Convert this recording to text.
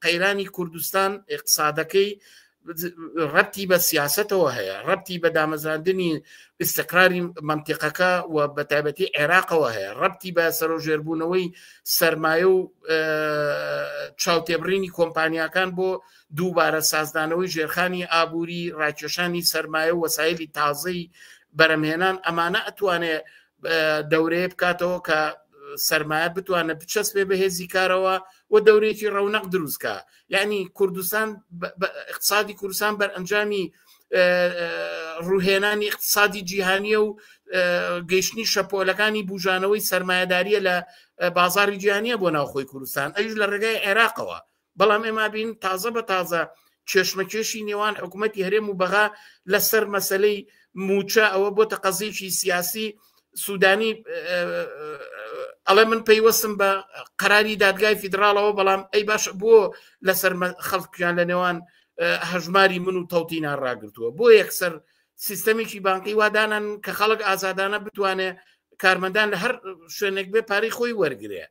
قەیرانی کوردستان اقتصادەکەی ڕەبتی بە سیاسەتەوە هەیە، ڕەبتی بە دامەزراندنی استقراری منتیقەکە و بە تایبەتی عێراقەوە هەیە، ڕەبتی بە سەرۆژێربوونەوەی سەرمایە و چاوتێبڕینی کۆمپانیاکان بۆ دووبارە سازدانەوەی ژێرخانی ئابووری، ڕاکێشانی سەرمایە و وەسایلی تازەی بەرەمهێنان. ئەمانە ئەتوانێت دەورەیە بکاتەوە کە سەرمایە بتوانێت بچەسبێ بە هێزی کارەوە و دەورێکی ڕەونەق دروستکە. یعنی کوردستان اقتصادی کوردستان بەرئەنجامی ڕووهێنانی اقتصادی جیهانیە و گەیشتنی شەپۆلەکانی بوژانەوەی سەرمایەداریە لە بازاری جیهانیە بۆ ناوخۆی کوردستان، ئەوش لە ڕێگای عێراقەوە. بەڵام ئێمە بین تازە بە تازە کێشمەکێشی نێوان حکوومەتی هەرێم و بەغا لەسەر مەسەلەی موچە ئەوە بۆتە قەزێکی سیاسی. سوودانی ئەڵێ من پەیوەستم بە قەراری دادگای فیدراڵەوە، بەڵام ئەی باش بۆ لەسەر خەڵکیان لە نێوان هەژماری من و تەوتینان ڕاگرتووە، بۆ یەکسەر سیستەمێکی بانقی وادانن کە خەڵک ئازادانە بتوانێت کارمەندان لە هەر شوێنێک بێ پارەی خۆی وەرگێ.